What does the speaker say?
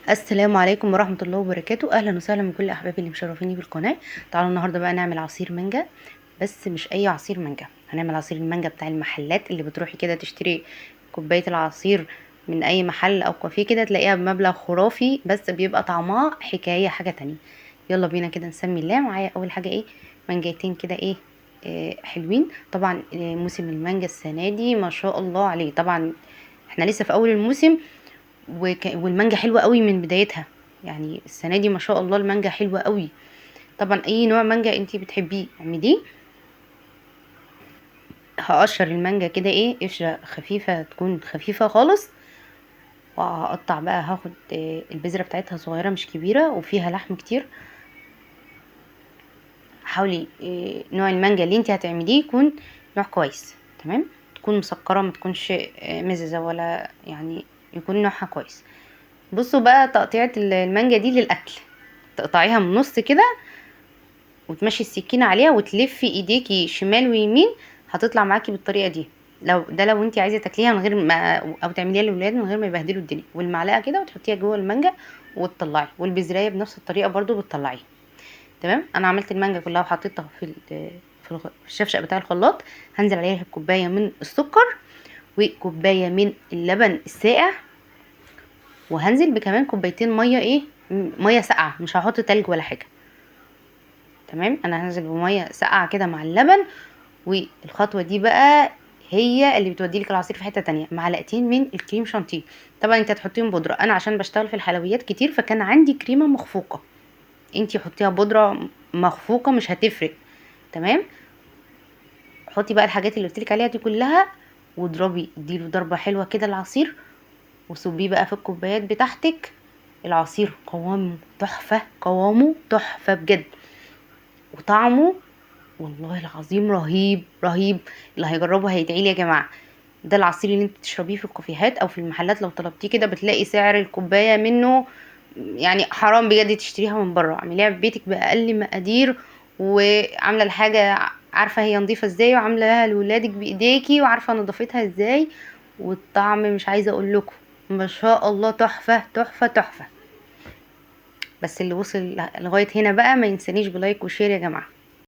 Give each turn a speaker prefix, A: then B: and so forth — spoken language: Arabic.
A: السلام عليكم ورحمة الله وبركاته. اهلا وسهلا بكل احبابي اللي مشرفيني بالقناة. تعالوا النهاردة بقى نعمل عصير مانجا، بس مش اي عصير مانجا. هنعمل عصير المانجا بتاع المحلات اللي بتروحي كده تشتري كوباية العصير من اي محل او كافيه كده تلاقيها بمبلغ خرافي، بس بيبقى طعمها حكاية حاجة تانية. يلا بينا كده نسمي الله. معايا اول حاجة ايه؟ مانجايتين كده ايه، حلوين طبعا. موسم المانجا السنة دي ما شاء الله عليه. طبعا احنا لسه في اول الموسم، والمانجا حلوة قوي من بدايتها. يعني السنة دي ما شاء الله المانجا حلوة قوي. طبعا اي نوع مانجا انتي بتحبيه اعمليه. هقشر المانجا كده ايه قشرة خفيفة، تكون خفيفة خالص. وهقطع بقى، هاخد البذرة بتاعتها صغيرة مش كبيرة وفيها لحم كتير. حاولي نوع المانجا اللي انتي هتعمليه يكون نوع كويس، تمام. تكون مسكرة، ما تكونش مززة ولا يعني، يكون نوعها كويس. بصوا بقى تقطيعة المانجا دي للأكل. تقطعيها من النص كده وتمشي السكينة عليها وتلفي ايديكي شمال ويمين، هتطلع معاكي بالطريقة دي. لو انت عايزة تاكليها من غير ما، او تعمليها للولاد من غير ما يبهدلوا الدنيا. والمعلقة كده وتحطيها جوه المانجا وتطلعي، والبزراية بنفس الطريقة برضو بتطلعيها. تمام. انا عملت المانجا كلها وحطيتها في الشفشق بتاع الخلاط. هنزل عليها كوباية من السكر وكوباية من اللبن الساقع، وهنزل بكمان كوبايتين مية ايه، مية ساقعة، مش هحط تلج ولا حاجة. تمام. انا هنزل بميه ساقعه كده مع اللبن. والخطوه دي بقى هي اللي بتودي لك العصير في حته تانية. معلقتين من الكريم شانتيه. طبعا انت هتحطيهم بودره، انا عشان بشتغل في الحلويات كتير فكان عندي كريمه مخفوقه. انت حطيها بودره مخفوقه مش هتفرق. تمام. حطي بقى الحاجات اللي قلتلك عليها دي كلها، واضربي اديله ضربه حلوه كده العصير، وصبيه بقى في الكوبايات بتاعتك. العصير قوامه تحفه، قوامه تحفه بجد، وطعمه والله العظيم رهيب رهيب. اللي هيجربه هيدعيلي يا جماعه. ده العصير اللي انت تشربيه في الكافيهات او في المحلات، لو طلبتيه كده بتلاقي سعر الكوبايه منه يعني حرام بجد تشتريها من بره. اعمليها في بيتك باقل مقادير، وعامله الحاجه عارفه هي نظيفه ازاي، وعاملاها لولادك بايديكي وعارفه نظافتها ازاي. والطعم مش عايزه اقول لكم، ما شاء الله تحفه تحفه تحفه. بس اللي وصل لغايه هنا بقى ما ينسانيش بلايك وشير يا جماعه.